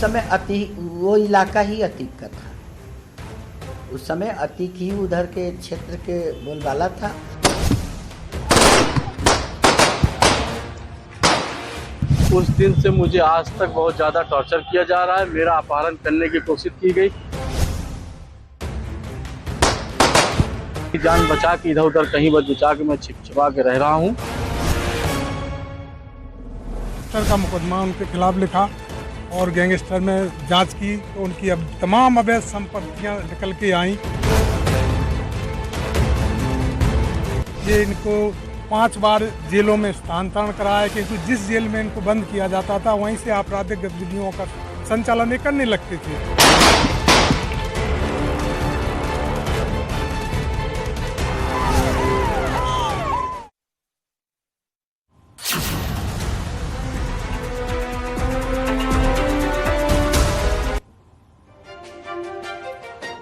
समय वो इलाका ही अतीक का था। उस समय अतीक ही उधर के क्षेत्र के बोलबाला था। उस दिन से मुझे आज तक बहुत ज़्यादा टॉर्चर किया जा रहा है। मेरा अपहरण करने की कोशिश की गई। जान बचा के इधर उधर कहीं बचा के मैं छिपा के रह रहा हूँ। गैंगस्टर का मुकदमा उनके खिलाफ लिखा और गैंगस्टर में जांच की तो उनकी अब तमाम अवैध संपत्तियां निकल के आई। ये इनको 5 बार जेलों में स्थानांतरण कराया क्योंकि जिस जेल में इनको बंद किया जाता था वहीं से आपराधिक गतिविधियों का संचालन ये करने लगते थे।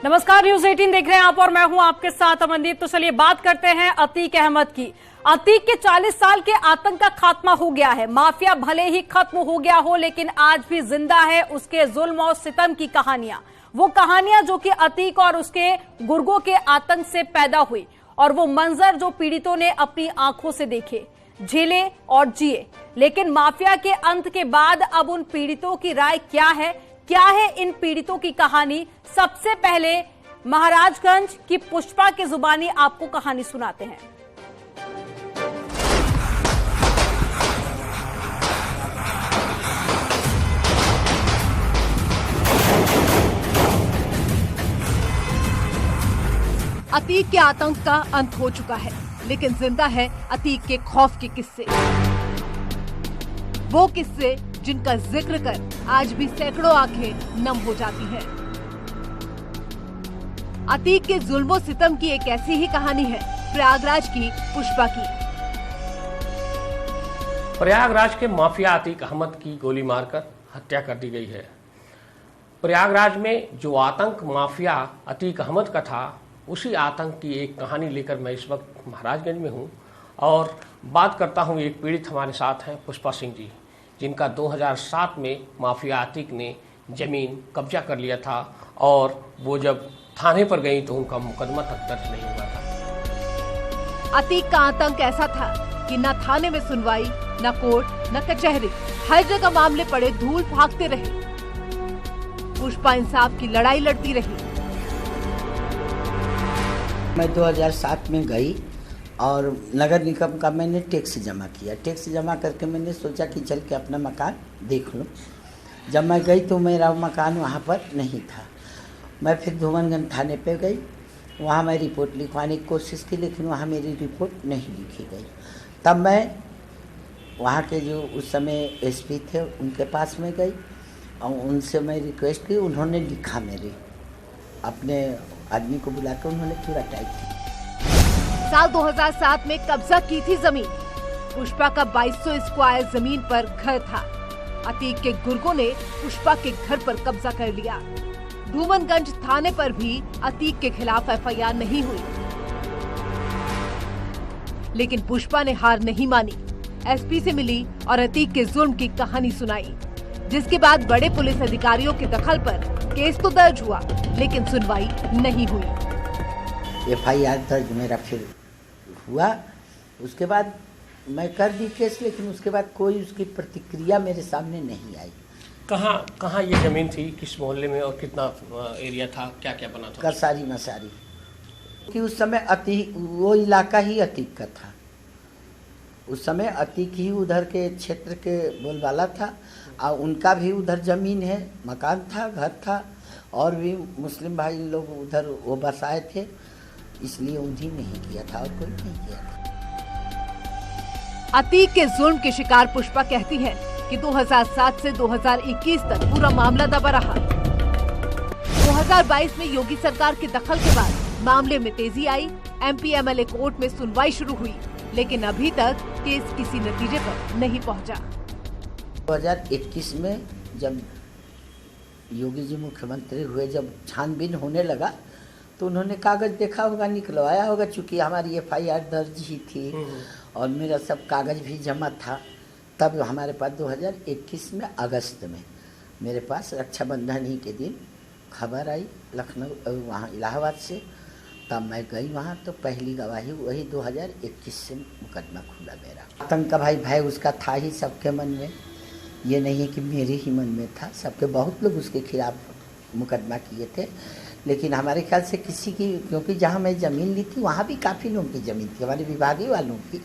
नमस्कार, न्यूज 18 देख रहे हैं आप और मैं हूं आपके साथ अमनदीप। तो चलिए बात करते हैं अतीक अहमद की। अतीक के 40 साल के आतंक का खात्मा हो गया है। माफिया भले ही खत्म हो गया हो लेकिन आज भी जिंदा है उसके जुल्म और सितम की कहानियां। वो कहानियां जो कि अतीक और उसके गुर्गों के आतंक से पैदा हुई और वो मंजर जो पीड़ितों ने अपनी आंखों से देखे, झेले और जिए। लेकिन माफिया के अंत के बाद अब उन पीड़ितों की राय क्या है इन पीड़ितों की कहानी। सबसे पहले महाराजगंज की पुष्पा की जुबानी आपको कहानी सुनाते हैं। अतीक के आतंक का अंत हो चुका है लेकिन जिंदा है अतीक के खौफ के किस्से। वो किस्से जिनका जिक्र कर आज भी सैकड़ों आंखें नम हो जाती हैं। अतीक के जुल्मो सितम की एक ऐसी ही कहानी है प्रयागराज की पुष्पा की। प्रयागराज के माफिया अतीक अहमद की गोली मारकर हत्या कर दी गई है। प्रयागराज में जो आतंक माफिया अतीक अहमद का था उसी आतंक की एक कहानी लेकर मैं इस वक्त महाराजगंज में हूं और बात करता हूं। एक पीड़ित हमारे साथ हैं पुष्पा सिंह जी, जिनका 2007 में माफिया अतीक ने जमीन कब्जा कर लिया था और वो जब थाने पर गई तो उनका मुकदमा तक दर्ज नहीं हुआ था। अतीक का आतंक ऐसा था कि न थाने में सुनवाई, न कोर्ट, न कचहरी, हर जगह मामले पड़े धूल भागते रहे। पुष्पा इंसाफ की लड़ाई लड़ती रही। मैं 2007 में गई और नगर निगम का मैंने टैक्स जमा किया। टैक्स जमा करके मैंने सोचा कि चल के अपना मकान देख लूँ। जब मैं गई तो मेरा मकान वहाँ पर नहीं था। मैं फिर धूमनगंज थाने पे गई, वहाँ मैं रिपोर्ट लिखवाने की कोशिश की लेकिन वहाँ मेरी रिपोर्ट नहीं लिखी गई। तब मैं वहाँ के जो उस समय एसपी थे उनके पास में गई और उनसे मैं रिक्वेस्ट की। उन्होंने लिखा, मेरे अपने आदमी को बुलाकर उन्होंने पूरा टाइप किया। साल 2007 में कब्जा की थी जमीन। पुष्पा का 2200 स्क्वायर जमीन पर घर था। अतीक के गुर्गों ने पुष्पा के घर पर कब्जा कर लिया। धूमनगंज थाने पर भी अतीक के खिलाफ एफआईआर नहीं हुई लेकिन पुष्पा ने हार नहीं मानी। एसपी से मिली और अतीक के जुल्म की कहानी सुनाई, जिसके बाद बड़े पुलिस अधिकारियों के दखल पर केस तो दर्ज हुआ लेकिन सुनवाई नहीं हुई। एफआईआर दर्ज मेरा फिर हुआ। उसके बाद मैं कर दी केस लेकिन उसके बाद कोई उसकी प्रतिक्रिया मेरे सामने नहीं आई। कहाँ ये जमीन थी, किस मोहल्ले में और कितना एरिया था, क्या क्या बना था? कसारी मसारी कि उस समय वो इलाका ही अतीक का था। उस समय अतीक ही उधर के क्षेत्र के बोलबाला था और उनका भी उधर जमीन है, मकान था, घर था और भी मुस्लिम भाई लोग उधर वो बसाए थे, इसलिए उन्हीं ने ही किया था और कोई नहीं किया था। अतीक के जुल्म की शिकार पुष्पा कहती है कि 2007 से 2021 तक पूरा मामला दबा रहा। 2022 में योगी सरकार के दखल के बाद मामले में तेजी आई। एमपी-एमएलए कोर्ट में सुनवाई शुरू हुई लेकिन अभी तक केस किसी नतीजे पर नहीं पहुंचा। 2021 में जब योगी जी मुख्यमंत्री हुए, जब छानबीन होने लगा तो उन्होंने कागज देखा होगा, निकलवाया होगा, चूंकि हमारी एफआईआर दर्ज ही थी और मेरा सब कागज भी जमा था। तब हमारे पास 2021 में अगस्त में मेरे पास रक्षाबंधन ही के दिन खबर आई लखनऊ वहाँ इलाहाबाद से, तब मैं गई वहाँ तो पहली गवाही वही 2021 से मुकदमा खुला मेरा। आतंक का भाई भय उसका था ही सबके मन में, ये नहीं है कि मेरे ही मन में था, सबके बहुत लोग उसके खिलाफ मुकदमा किए थे, लेकिन हमारे ख्याल से किसी की, क्योंकि जहाँ मैं ज़मीन ली थी वहाँ भी काफ़ी लोगों की ज़मीन थी, हमारे विभागीय वालों की,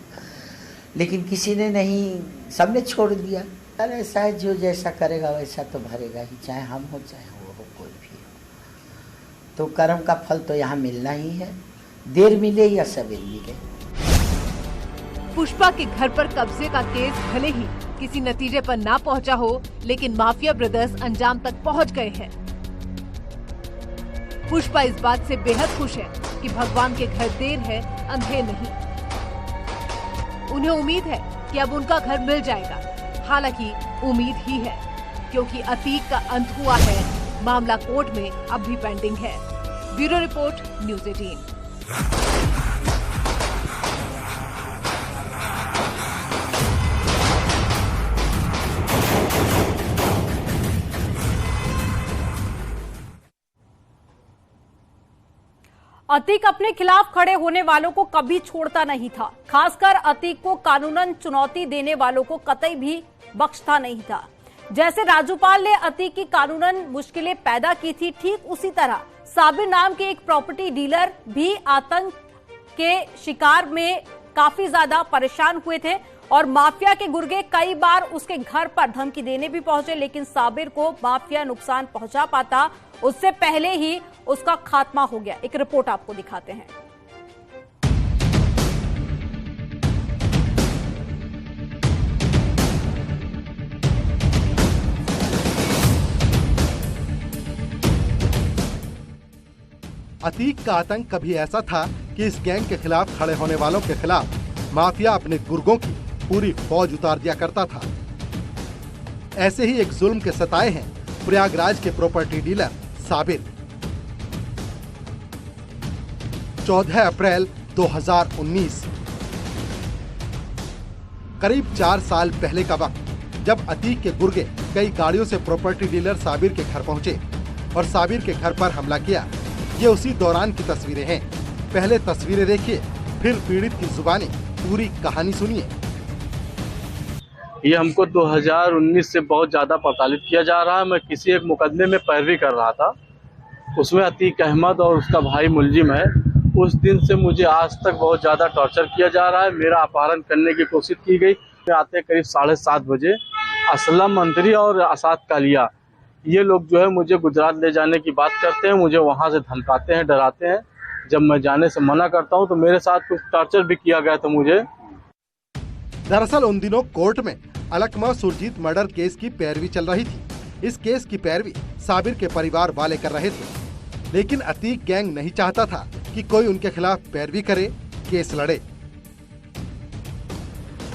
लेकिन किसी ने नहीं, सबने छोड़ दिया। अरे ऐसा है, जो जैसा करेगा वैसा तो भरेगा ही, चाहे हम हो चाहे वो हो, कोई भी हो। तो कर्म का फल तो यहाँ मिलना ही है, देर मिले या सवेर मिले। पुष्पा के घर पर कब्जे का केस भले ही किसी नतीजे पर ना पहुंचा हो, लेकिन माफिया ब्रदर्स अंजाम तक पहुंच गए हैं। पुष्पा इस बात से बेहद खुश है कि भगवान के घर देर है अंधेर नहीं। उन्हें उम्मीद है कि अब उनका घर मिल जाएगा, हालांकि उम्मीद ही है, क्योंकि अतीक का अंत हुआ है, मामला कोर्ट में अब भी पेंडिंग है। Bureau report, news 18। अतीक अपने खिलाफ खड़े होने वालों को कभी छोड़ता नहीं था, खासकर अतीक को कानूनन चुनौती देने वालों को कतई भी बख्शता नहीं था। जैसे राजूपाल ने अतीक की कानूनन मुश्किलें पैदा की थी, ठीक उसी तरह साबिर नाम के एक प्रॉपर्टी डीलर भी आतंक के शिकार में काफी ज्यादा परेशान हुए थे और माफिया के गुर्गे कई बार उसके घर पर धमकी देने भी पहुंचे, लेकिन साबिर को माफिया नुकसान पहुंचा पाता उससे पहले ही उसका खात्मा हो गया। एक रिपोर्ट आपको दिखाते हैं। अतीक का आतंक कभी ऐसा था कि इस गैंग के खिलाफ खड़े होने वालों के खिलाफ माफिया अपने गुर्गों की पूरी फौज उतार दिया करता था। ऐसे ही एक जुल्म के सताए हैं प्रयागराज के प्रॉपर्टी डीलर साबिर। 14 अप्रैल 2019, करीब 4 साल पहले का वक्त, जब अतीक के गुर्गे कई गाड़ियों से प्रॉपर्टी डीलर साबिर के घर पहुंचे और साबिर के घर पर हमला किया। ये उसी दौरान की तस्वीरें हैं। पहले तस्वीरें देखिए, फिर पीड़ित की जुबानी पूरी कहानी सुनिए। ये हमको 2019 से बहुत ज़्यादा प्रताड़ित किया जा रहा है। मैं किसी एक मुकदमे में पैरवी कर रहा था, उसमें अतीक अहमद और उसका भाई मुलजिम है। उस दिन से मुझे आज तक बहुत ज़्यादा टॉर्चर किया जा रहा है। मेरा अपहरण करने की कोशिश की गई। आते करीब 7:30 बजे असलम मंत्री और असाद कालिया, ये लोग जो है मुझे गुजरात ले जाने की बात करते हैं, मुझे वहाँ से धमकाते हैं, डराते हैं। जब मैं जाने से मना करता हूँ तो मेरे साथ कुछ टॉर्चर भी किया गया था मुझे। दरअसल उन दिनों कोर्ट में अलकमा सुरजीत मर्डर केस की पैरवी चल रही थी। इस केस की पैरवी साबिर के परिवार वाले कर रहे थे, लेकिन अतीक गैंग नहीं चाहता था कि कोई उनके खिलाफ पैरवी करे, केस लड़े।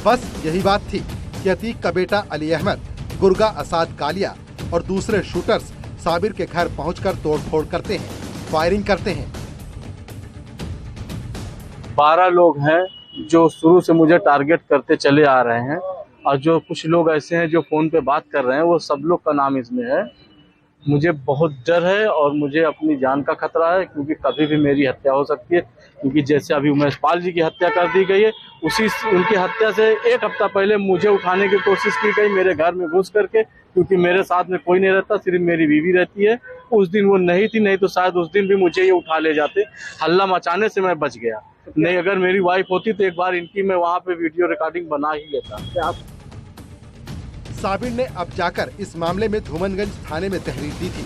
बस यही बात थी कि अतीक का बेटा अली अहमद, गुर्गा असाद कालिया और दूसरे शूटर्स साबिर के घर पहुंचकर तोड़फोड़ करते हैं, फायरिंग करते हैं। 12 लोग हैं जो शुरू से मुझे टारगेट करते चले आ रहे हैं, और जो कुछ लोग ऐसे हैं जो फोन पे बात कर रहे हैं, वो सब लोग का नाम इसमें है। मुझे बहुत डर है और मुझे अपनी जान का खतरा है, क्योंकि कभी भी मेरी हत्या हो सकती है। क्योंकि जैसे अभी उमेश पाल जी की हत्या कर दी गई है, उनकी हत्या से 1 हफ्ता पहले मुझे उठाने की कोशिश की गई मेरे घर में घुस करके, क्योंकि मेरे साथ में कोई नहीं रहता, सिर्फ मेरी बीवी रहती है। उस दिन वो नहीं थी, नहीं तो शायद उस दिन भी मुझे ये उठा ले जाते। हल्ला मचाने से मैं बच गया, नहीं अगर मेरी वाइफ होती तो एक बार इनकी मैं वहाँ पे वीडियो रिकॉर्डिंग बना ही लेता। साबिर ने अब जाकर इस मामले में धूमनगंज थाने में तहरीर दी थी,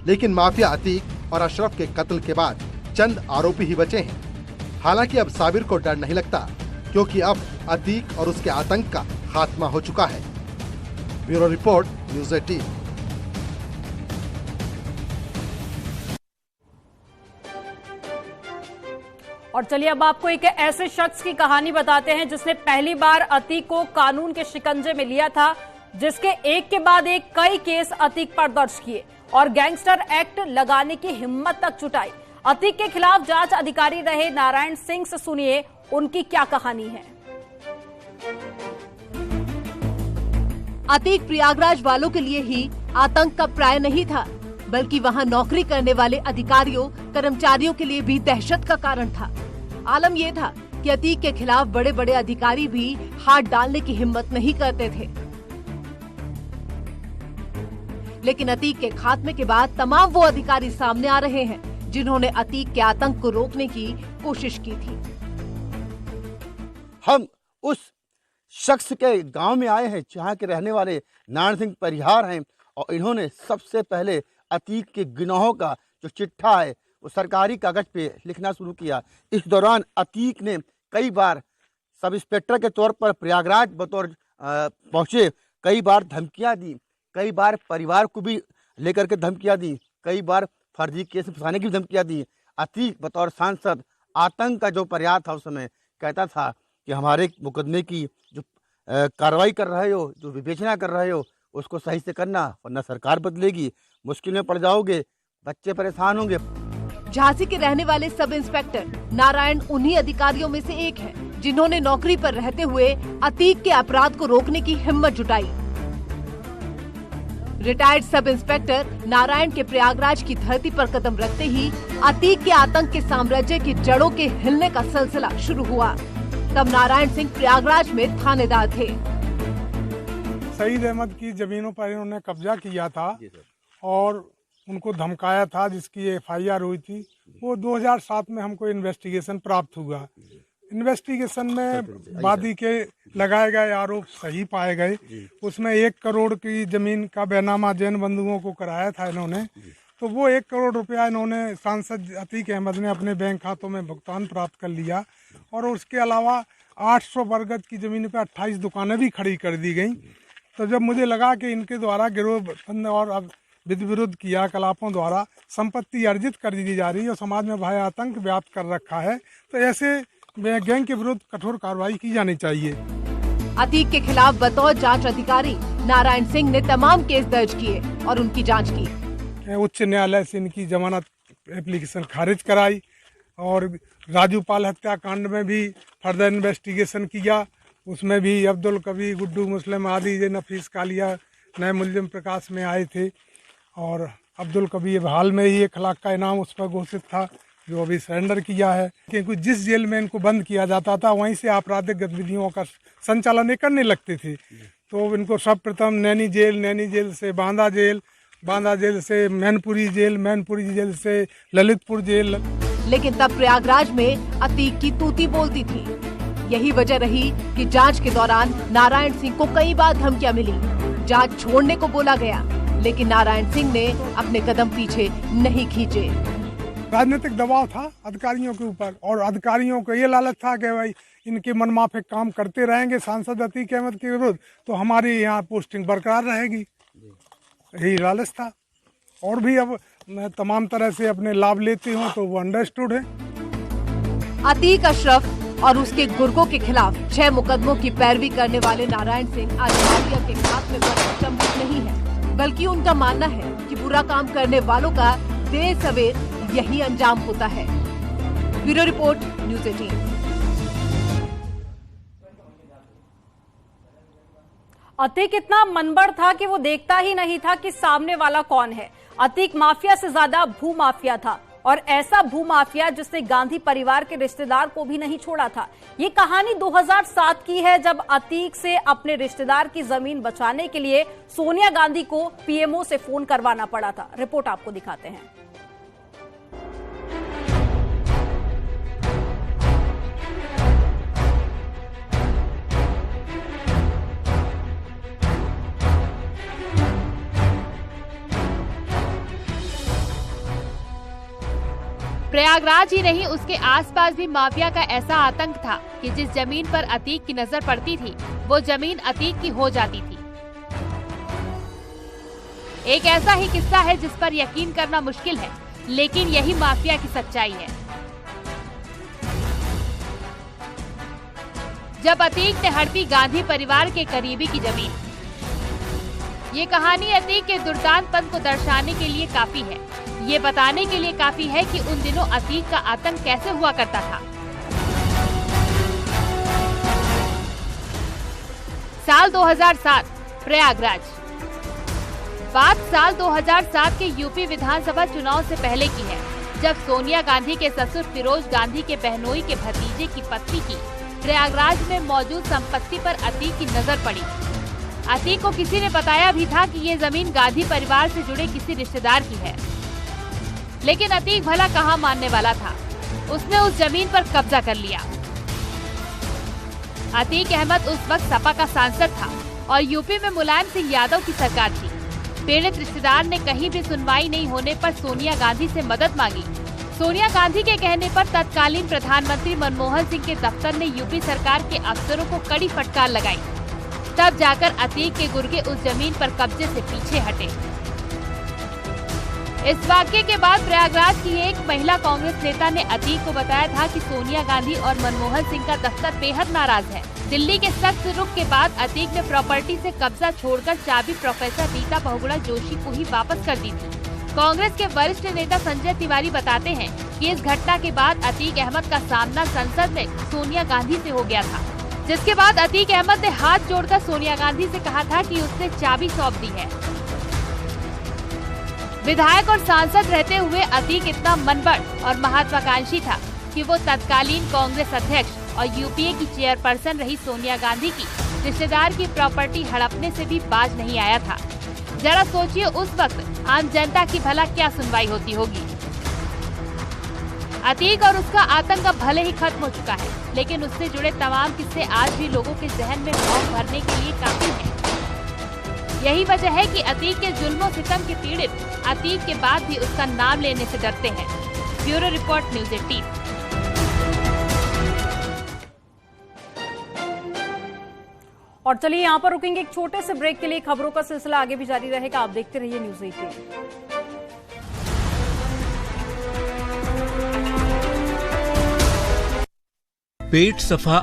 लेकिन माफिया अतीक और अशरफ के कत्ल के बाद चंद आरोपी ही बचे हैं। हालांकि अब साबिर को डर नहीं लगता, क्योंकि अब अतीक और उसके आतंक का खात्मा हो चुका है। Bureau report, news 18। और चलिए अब आपको एक ऐसे शख्स की कहानी बताते हैं जिसने पहली बार अतीक को कानून के शिकंजे में लिया था, जिसके एक के बाद एक कई केस अतीक पर दर्ज किए और गैंगस्टर एक्ट लगाने की हिम्मत तक जुटाई। अतीक के खिलाफ जांच अधिकारी रहे नारायण सिंह से सुनिए उनकी क्या कहानी है। अतीक प्रयागराज वालों के लिए ही आतंक का प्राय नहीं था, बल्कि वहां नौकरी करने वाले अधिकारियों कर्मचारियों के लिए भी दहशत का कारण था। आलम यह था कि अतीक के खिलाफ बड़े बड़े अधिकारी भी हाथ डालने की हिम्मत नहीं करते थे। लेकिन अतीक के खात्मे के बाद तमाम वो अधिकारी सामने आ रहे हैं जिन्होंने अतीक के आतंक को रोकने की कोशिश की थी। हम उस शख्स के गांव में आए हैं जहां के रहने वाले नारायण सिंह परिहार हैं, और इन्होंने सबसे पहले अतीक के गुनाहों का जो चिट्ठा है वो सरकारी कागज पे लिखना शुरू किया। इस दौरान अतीक ने कई बार सब इंस्पेक्टर के तौर पर प्रयागराज बतौर पहुंचे, कई बार धमकियां दी, कई बार परिवार को भी लेकर के धमकियां दी, कई बार फर्जी केस फंसाने की भी धमकियां दी। अतीक बतौर सांसद आतंक का जो प्रयास था उस समय कहता था कि हमारे मुकदमे की जो कार्रवाई कर रहे हो, जो विवेचना कर रहे हो, उसको सही से करना, वरना सरकार बदलेगी, मुश्किल में पड़ जाओगे, बच्चे परेशान होंगे। झांसी के रहने वाले सब इंस्पेक्टर नारायण उन्हीं अधिकारियों में से एक है जिन्होंने नौकरी पर रहते हुए अतीक के अपराध को रोकने की हिम्मत जुटाई। रिटायर्ड सब इंस्पेक्टर नारायण के प्रयागराज की धरती पर कदम रखते ही अतीक के आतंक के साम्राज्य की जड़ों के हिलने का सिलसिला शुरू हुआ। तब नारायण सिंह प्रयागराज में थानेदार थे। सईद अहमद की जमीनों पर इन्होंने कब्जा किया था और उनको धमकाया था, जिसकी एफआईआर हुई थी। वो 2007 में हमको इन्वेस्टिगेशन प्राप्त हुआ। इन्वेस्टिगेशन में वादी के लगाए गए आरोप सही पाए गए। उसमें 1 करोड़ की जमीन का बैनामा जैन बंधुओं को कराया था इन्होंने। तो वो 1 करोड़ रुपया इन्होंने सांसद अतीक अहमद ने अपने बैंक खातों में भुगतान प्राप्त कर लिया। और उसके अलावा 800 बरगद की जमीन पर 28 दुकानें भी खड़ी कर दी गई। तो जब मुझे लगा कि इनके द्वारा गिरोह और विधि विरुद्ध क्रियाकलापों द्वारा संपत्ति अर्जित कर दी जा रही है और समाज में भय आतंक व्याप्त कर रखा है, तो ऐसे गैंग के विरुद्ध कठोर कार्रवाई की जानी चाहिए। अतीक के खिलाफ बतौर जांच अधिकारी नारायण सिंह ने तमाम केस दर्ज किए और उनकी जांच की। उच्च न्यायालय से इनकी जमानत एप्लीकेशन खारिज कराई और राजू पाल हत्याकांड में भी फर्दर इन्वेस्टिगेशन किया। उसमें भी अब्दुल कबीर, गुड्डू मुस्लिम आदि नफीस कालिया नए मुलजिम प्रकाश में आए थे। और अब्दुल कबीर हाल में ही 1 लाख का इनाम उस पर घोषित था, जो अभी सरेंडर किया है। क्योंकि जिस जेल में इनको बंद किया जाता था वहीं से आपराधिक गतिविधियों का संचालन करने लगते थे। तो इनको सर्वप्रथम नैनी जेल से बांदा जेल से मैनपुरी जेल से ललितपुर जेल। लेकिन तब प्रयागराज में अतीक की तूती बोलती थी। यही वजह रही कि जांच के दौरान नारायण सिंह को कई बार धमकियां मिली, जांच छोड़ने को बोला गया, लेकिन नारायण सिंह ने अपने कदम पीछे नहीं खींचे। राजनीतिक दबाव था अधिकारियों के ऊपर और अधिकारियों को ये लालच था कि भाई इनके मनमाफिक काम करते रहेंगे सांसद अतीक अहमद के विरुद्ध तो हमारी यहाँ पोस्टिंग बरकरार रहेगी, यही लालच था। और भी अब मैं तमाम तरह से अपने लाभ लेती हूँ तो वो अंडरस्टूड है। अतीक अशरफ और उसके गुर्गों के खिलाफ 6 मुकदमों की पैरवी करने वाले नारायण सिंह आज माफिया के खात्मे पर अचंभित नहीं है, बल्कि उनका मानना है कि बुरा काम करने वालों का देर सवेर यही अंजाम होता है। Bureau report, news 18। अतीक इतना मनबड़ था कि वो देखता ही नहीं था कि सामने वाला कौन है। अतीक माफिया से ज्यादा भू माफिया था, और ऐसा भू माफिया जिसने गांधी परिवार के रिश्तेदार को भी नहीं छोड़ा था। ये कहानी 2007 की है, जब अतीक से अपने रिश्तेदार की जमीन बचाने के लिए सोनिया गांधी को पीएमओ से फोन करवाना पड़ा था। रिपोर्ट आपको दिखाते हैं। प्रयागराज ही नहीं, उसके आसपास भी माफिया का ऐसा आतंक था कि जिस जमीन पर अतीक की नजर पड़ती थी वो जमीन अतीक की हो जाती थी। एक ऐसा ही किस्सा है जिस पर यकीन करना मुश्किल है, लेकिन यही माफिया की सच्चाई है। जब अतीक ने हड़पी गांधी परिवार के करीबी की जमीन। ये कहानी अतीक के दुर्दांतपन को दर्शाने के लिए काफी है। ये बताने के लिए काफी है कि उन दिनों अतीक का आतंक कैसे हुआ करता था। साल 2007 प्रयागराज। बात साल 2007 के यूपी विधानसभा चुनाव से पहले की है, जब सोनिया गांधी के ससुर फिरोज गांधी के बहनोई के भतीजे की पत्नी की प्रयागराज में मौजूद संपत्ति पर अतीक की नजर पड़ी। अतीक को किसी ने बताया भी था कि ये जमीन गांधी परिवार से जुड़े किसी रिश्तेदार की है, लेकिन अतीक भला कहाँ मानने वाला था। उसने उस जमीन पर कब्जा कर लिया। अतीक अहमद उस वक्त सपा का सांसद था और यूपी में मुलायम सिंह यादव की सरकार थी। पीड़ित रिश्तेदार ने कहीं भी सुनवाई नहीं होने पर सोनिया गांधी से मदद मांगी। सोनिया गांधी के कहने पर तत्कालीन प्रधानमंत्री मनमोहन सिंह के दफ्तर ने यूपी सरकार के अफसरों को कड़ी फटकार लगाई। तब जाकर अतीक के गुर्गे उस जमीन पर कब्जे से पीछे हटे। इस वाकये के बाद प्रयागराज की एक महिला कांग्रेस नेता ने अतीक को बताया था कि सोनिया गांधी और मनमोहन सिंह का दफ्तर बेहद नाराज है। दिल्ली के सख्त रुख के बाद अतीक ने प्रॉपर्टी से कब्जा छोड़कर चाबी प्रोफेसर रीता बहुगुणा जोशी को ही वापस कर दी थी। कांग्रेस के वरिष्ठ नेता संजय तिवारी बताते हैं कि इस घटना के बाद अतीक अहमद का सामना संसद में सोनिया गांधी से हो गया था, जिसके बाद अतीक अहमद ने हाथ जोड़कर सोनिया गांधी से कहा था कि उसने चाबी सौंप दी है। विधायक और सांसद रहते हुए अतीक इतना मनबड़ और महत्वाकांक्षी था कि वो तत्कालीन कांग्रेस अध्यक्ष और यूपीए की चेयरपर्सन रही सोनिया गांधी की रिश्तेदार की प्रॉपर्टी हड़पने से भी बाज नहीं आया था। जरा सोचिए उस वक्त आम जनता की भला क्या सुनवाई होती होगी। अतीक और उसका आतंक अब भले ही खत्म हो चुका है, लेकिन उससे जुड़े तमाम किस्से आज भी लोगों के जहन में खौफ भरने के लिए काफी है। यही वजह है कि अतीक के जुल्मों सितम के पीड़ित अतीक के बाद भी उसका नाम लेने से डरते हैं। Bureau report, news 18। और चलिए यहाँ पर रुकेंगे एक छोटे से ब्रेक के लिए। खबरों का सिलसिला आगे भी जारी रहेगा, आप देखते रहिए न्यूज़ 18। पेट सफा